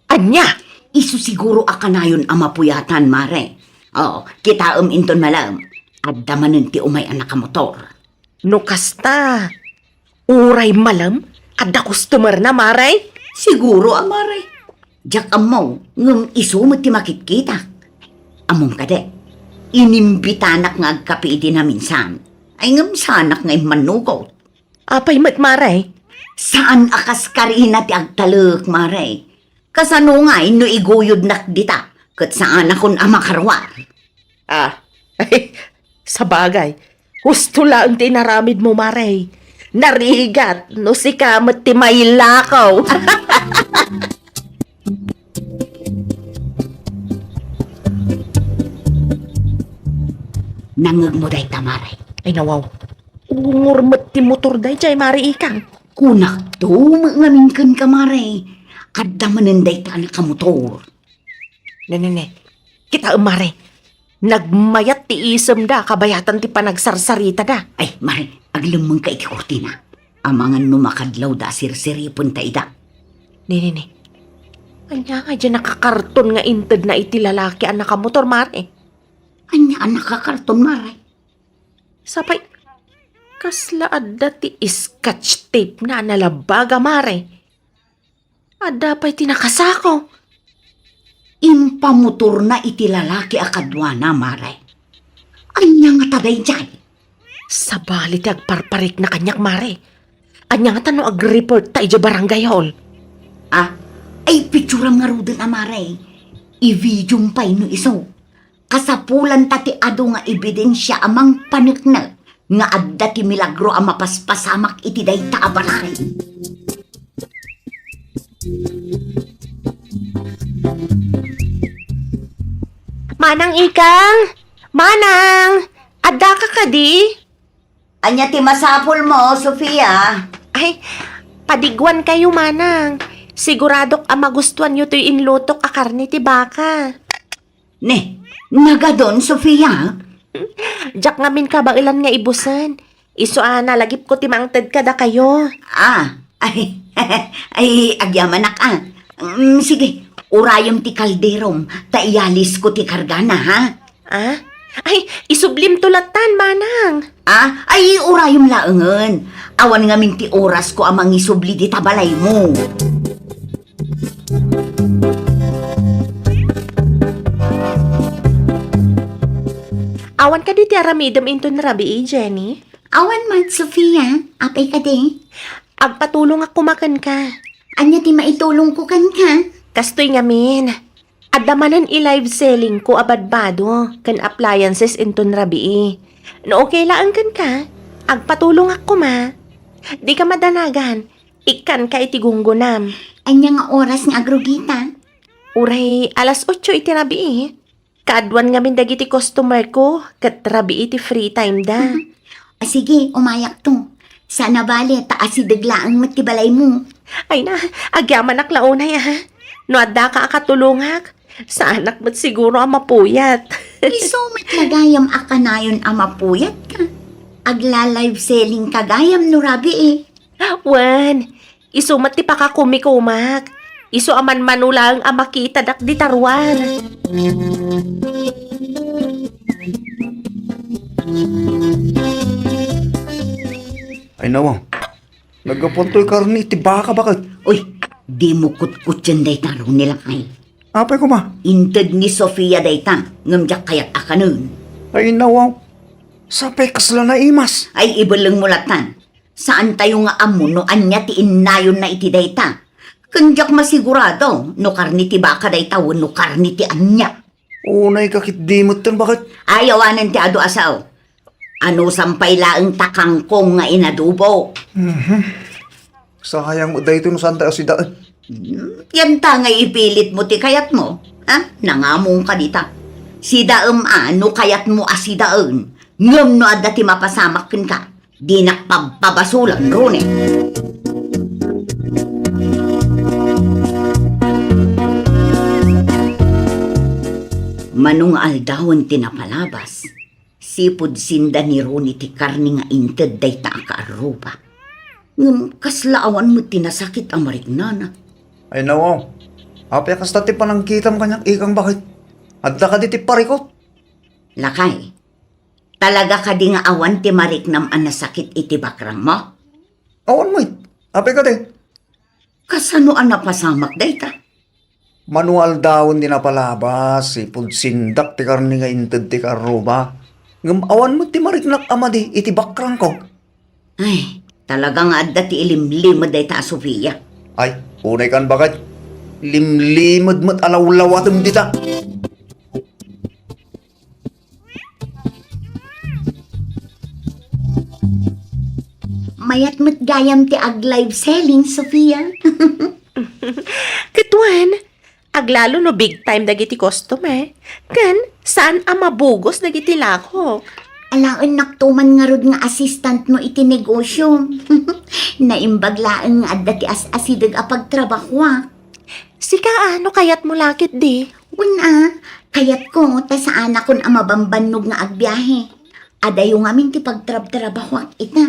Anya? Isu siguro akanayon amapuyatan, Mare. Kita inton malam. Adda manen ti umay anak ka motor. No kasta. Uray malam? Adda customer na mare? Siguro, Mare. Diyak amaw, ngam isu mo ti makikita. Among kade, inimbitanak nga agkapi na minsan. Ay ngam sanak nga manugot. Apay mat mare? Saan akas karina ti agtaluk, Mare? Kasano nga no iguyod nak dita, kat saan akon amakarwar. Ay, sa bagay. Gusto lang tinaramid mo, mare. Narigat, no si kamat ti may lakaw. Nangag mo day Mare. Ay nawaw. Ungurmat ti motor day jay mare ikang. Kunak to, mangaminkan ka, Mare. Adda manenday ta anak ka motor. Ne. Kita mare. Nagmayat ti isem da, kabayatan ti panagsarsarita da. Ay, Mare, aglamang ka iti kurtina. Amangan numakadlaw da sirsiripon ta ida. Ne. Anya nga dyan nakakarton nga inted na iti lalaki ang nakamotor, mare. Anya anak ka karton, Mare. Sapay, kasla adda ti scotch tape na nalabaga, mare. Adda pa'y tinakasako. Impamotor na iti lalaki akadwa na, Mare. Anya nga taday dyan. Sa balit agparparik na kanyak, mare. Anya nga tanong ag-report ta ija barangay hall. Ay picturam nga rudin, Mare. I-videom pa'y no iso. Kasapulan tati ado nga ebidensya amang paniknag nga adda ti milagro ang mapaspasamak iti day taabalay. Manang ikang! Manang! Adda ka kadi? Anya ti masapol mo, Sofia? Ay, padigwan kayo, manang. Siguradok ang magustuhan nyo to'y inlutok a karne ti baka. Ne, nagadon, Sofia? Diyak ngamin ka bang ilan nga ibusan? Iso nalagip ko ti mangted kada kayo. Ay, agyaman ka. Sige, urayom ti kalderom, taiyalis ko ti kargana, ha? Ay, isublim tulatan, manang. Ay, urayom laengen. Awan nga min ti oras ko amang isubli di tabalay mo. Awan ka di ti aramidam into na rabi, Jenny? Awan man, Sofia. Apay ka di. Agpatulong ako makan ka. Anya ti maitulong ko kan ka? Kastoy ngamin. Adamanan i-live selling ko abadbado kan appliances inton rabii. No okay lang kan ka, agpatulong ako ma. Di ka madanagan, ikan ka itigunggunam. Anya nga oras nga agrugita. Uray, alas 8 iti rabii. Kaadwan nga min dagiti customer ko, kat rabii iti free time da. Sige, umayak to. Sana bali, taas si daglaang matibalay mo. Ay na, agyaman aklaunay ha. No adda ka akatulungak, sa anak mo't siguro ang mapuyat. Iso matlagayam akanayon amapuyat ka. Agla-live selling kagayam no rabi eh. Wan, isumat ti pakakumikumak. Isu aman manulang ang makita dak di tarwan. Ay nawa, nagapuntoy karni, tiba ka bakit? Uy, di mo kutkut yan dayta ro nila kay. Apay ko ma? Inted ni Sofia dayta, ngamjak kayat akanon. Ay nawa, sapay kasla na imas. Ay ibalang mulatan. Saan tayo nga amo no anya ti inayon na iti dayta? Kanjak masigurado, no karni ti baka dayta no karni ti anya. Unay kakit dimot tan bakit? Ayawanan ti ado asaw. Ano sampay laeng takangkong nga inadubo. Sayang mo dahito no santa si daan. Yan ta nga ipilit mo ti kayat mo. Ha? Nangamong ka dita. Si daem ano kayat mo asidaen. Ngam no adda ti mapasamak ken ka. Di nakpabasulan ron eh. Manung aldawon tinapalabas. Sipod sinda ni Ronnie ti karni nga inted day ta ka aruba. Ngam kaslaawan mo tinasakit ang marignana. Ay nawa, apay kasta ti panangkitam kanyang ikang bakit? Adda ka di ti parikot. Lakay, talaga ka di nga awan ti mariknam ang nasakit iti bakrang mo? Awan mo apay ka di. Kasano ang napasamak day ta? Manual daon din na palabas, sipod sindak ti karni nga inted ti karuba. Ngam awan mo ti mariknak amadi iti bakrang ko. Ay, talagang adda ti ilimlimad day ta, Sofia. Ay, unay kan bakit? Limlimad mo't alawlawatem dita. Mayat mo't gayam ti ag-live selling, Sofia. Kituan, aglalo no big time dagiti customer. Kan, saan ang mabugos dagiti lako? Alaon naktuman nga rod nga assistant mo iti negosyo. Naimbaglaan nga adda ti as-asidag apagtrabaho ah. Sika ano kayat mo lakit di? Una, kayat ko ta saan akon ang mabambannog nga agbiyahe. Adayo ngamin ti pagtrab-trabaho ak ita.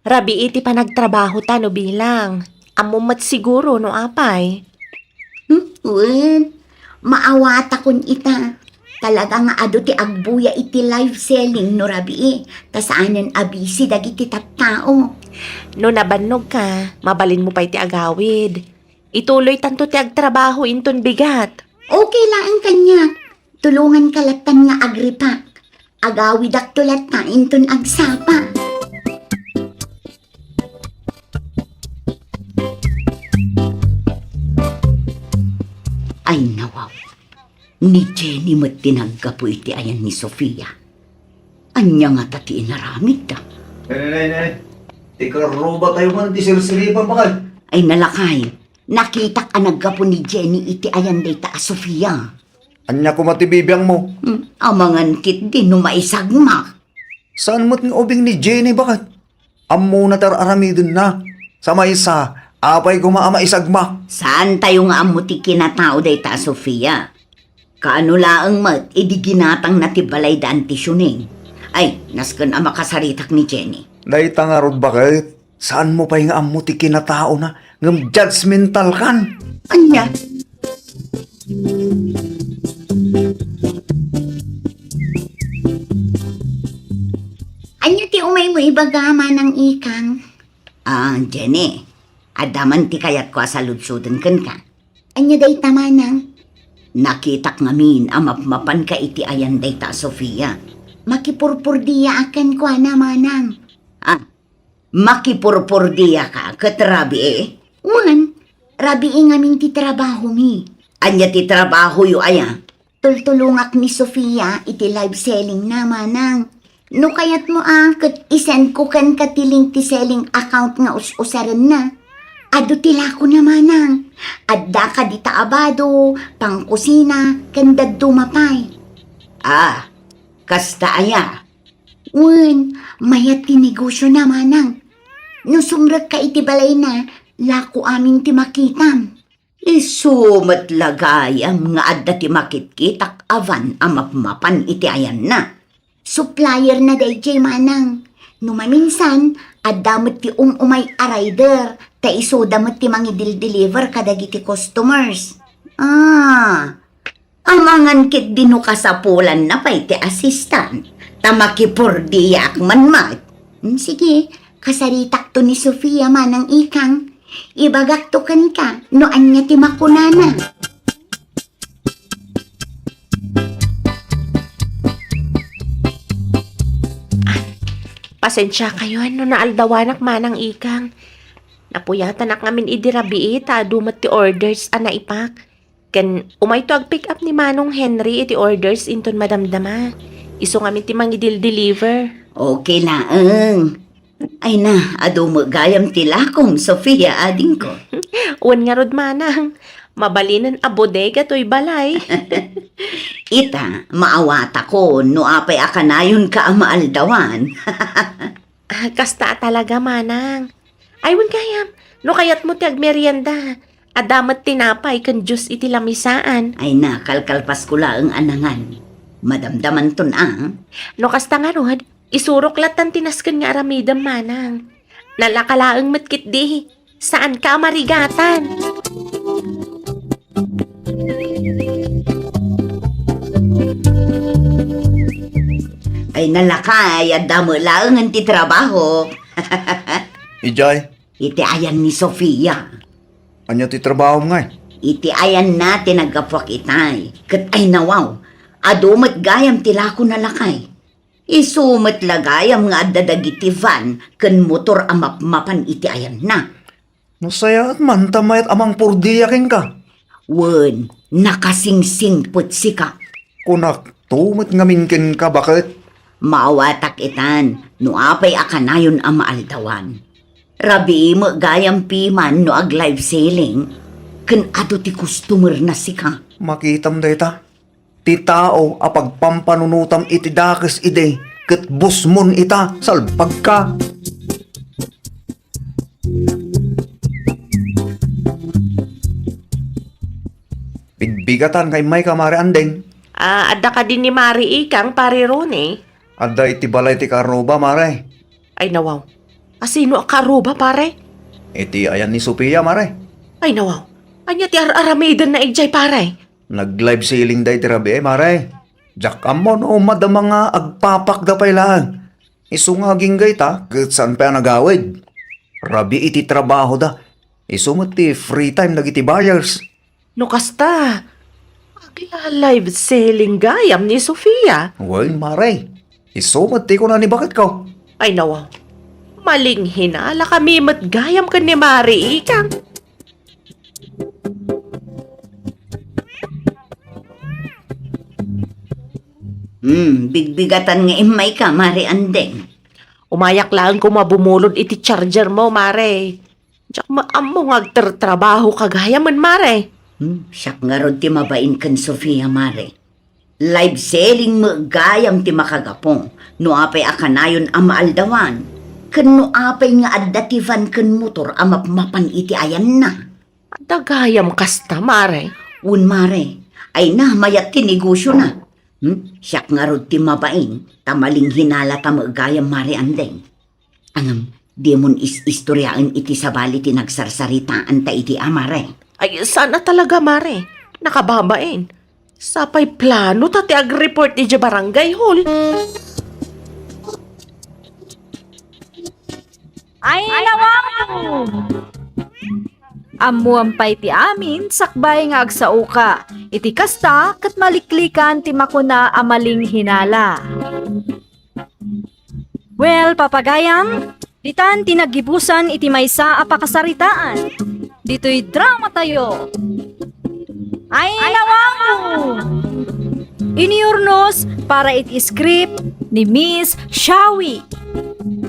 Rabi iti pa nagtrabaho ta no bilang. Amumat siguro no apay. Wen, maawata kon ita. Talaga nga ado ti agbuya iti live selling no rabi ta saanen abisi dagiti tattao. No nabannog ka, mabalin mo pa iti agawid. Ituloy tanto ti agtrabaho inton bigat. Okay lang ang kanya. Tulungan kalatan nga agripak. Agawid ak tulata inton agsapa. Ay nawaw. Ni Jenny mo't tinaggapo iti ayan ni Sofia. Anya nga tati inaramid ta. Nay. Ti karuba tayo man ti sirsiripan bakit? Ay nalakay. Nakita ka naggapo ni Jenny iti ayan day ta, Sofia. Anya ko matibibiyang mo. Amangan kit din no maisagmak. Saan mo't nga ubing ni Jenny bakit? Amo na tar aramidin na. Sa may isa, apay ko maama isagma. Saan tayo nga amuti kinatao day ta, Sofia? Kaano laang mat, idi ginatang natibalay daan ti syuning. Ay, naskan ang makasaritak ni Jenny. Dahita nga rod bakit? Saan mo pa yung amo ti kinatao na ngam judgmental kan? Anya? Anyo ti umay mo ibagama ng ikang. Ah, Jenny. Adaman ti kayat ko asaludsudan kan ka. Anyo day tamanang. Nakitak ngamin amapmapan ka iti ayan day ta, Sofia. Makipurpurdiya akan ko na manang. Ah, makipurpurdiya ka, katrabi eh. Wan, rabi ngamin ti trabaho mi. Anya ti trabaho yu aya. Tultulungak ni Sofia iti live selling na manang. No kayat mo kat isend ko kan katiling ti selling account nga us-usaran na. Ado tila ko na manang. Adda ka di taabado, pang kusina, kandad dumapay. Ah, kasta aya. Un, mayat ti negosyo na manang. No sumrag ka iti balay na, lako amin ti makitam. Isumat lagayam nga adda ti makitkitak avan amapmapan iti ayan na. Supplier na DJ manang. Numaminsan, adamot ti umay a rider, ta iso damot ti mangidil-deliver kadagiti customers. Amangan kit dino kasapulan na pa'y ti assistant. Tamakipurdiyak man mat. Sige, kasaritak to ni Sofia manang ikang. Ibagaktukan ka, no anya ti makunana. Pasensya kayo, ano naaldawanak manang ikang. Napuyatan ak ngamin idirabi ta, dumat ti orders ana ipak. Ken umay to ag pick up ni Manong Henry iti orders inton madamdama. Iso ngamin ti mangidil-deliver. Okay laeng. Ay na, ado mo gayam tilakong Sofia ading ko. Uwan nga rod manang. Mabalinan a bodega to'y balay. Ita, maawata ko no apay akanayon ka ang maaldawan. Kasta talaga manang. Aywan kayam, no kayat mo ti agmerienda. Adamat tinapay kan Diyos iti lamisaan. Ay na, kalkalpas ko lang anangan. Madamdaman ton ang. No kasta nga rod, isurok latan tinaskan nga aramidam manang. Nalakalaang matkit di, saan ka marigatan? Ay nalakay, at damo lang ang ti trabaho. Ijay, Iti ayan ni Sofia. anya ti trabaho nga. Iti ayan na tinagapwak itay. Kat ay nawaw, adumat gayam tilako na lakay. Isumat lagayam nga adadagiti van, kan motor amapmapan iti ayan na. Nasaya at man tamayat amang purdiyakin ka. Wen, nakasingsingput sika. Kunak, tumit ngaminkin ka bakit? Maawatak itan, no apay akanayon ang maaldawan. Rabi mo gayam piman no ag live selling, kan ado ti customer na sika. Makitam dayta. Ti tao apag pampanunutam iti dakes ide. Ket busmon ita salpag ka. Bigbigatan kay may kamari andeng. Adda ka din ni Mari ikang pare ron eh. Adda iti balay ti karoba mare. Ay nawaw, asino ang karuba pare? Iti ayan ni Sophia mare. Ay nawaw, anya ti aramidan na ijay pare. Nag-live selling day ti rabi mare. Jak amon o madama nga agpapak da pailaan. Isu nga ginggay ta, ket saan pa nagawid. Rabi iti trabaho da. Isu mo ti free time dagiti buyers. No kasta, agla live selling gayam ni Sofia. Well, mare. Isu mo ti ko na ni bakit ko. Ay nawaw, maling hinala kami matgayam ka ni Mari ikang. Bigbigatan nga imay ka, Mari Andeng. Umayak lang ko mabumulod iti charger mo, Mare. Diyak maamo nga agtrabaho kagaya man, Mare. Siyak nga rod ti mabain kan Sofia, Mare. Live selling mo gayam ti makagapong. No apay akanayon ang maaldawan. Kan no apay nga adativan kan motor amapmapan iti ayan na. Dagayam kasta, Mare. Un, Mare, ay na mayat ti negosyo na. Siyak nga rod ti mabain. Tamaling hinala ta magayam, Mare Andeng. Angam, di mon istoryaan iti sabali ti nagsarsaritaan ta iti amare. Ay, sana talaga, Mare. Nakababain. Sapay plano tati ag-report ni barangay hall. Ay nawaw! Amuampay ti amin, sakbay nga agsauka. Iti kasta, kat maliklikan ti makuna amaling hinala. Well, papagayam, ditan tinagibusan iti maysa apakasaritaan. Dito'y drama tayo. Ay nawaw! Iniurnos para it-script ni Miss Shawi.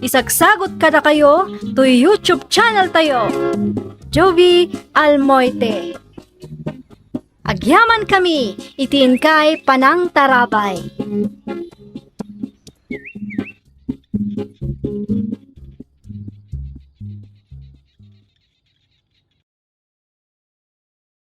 Isagsagot ka na kayo to YouTube channel tayo. Jovi Almoite. Agyaman kami, itin kay Panang Tarabay.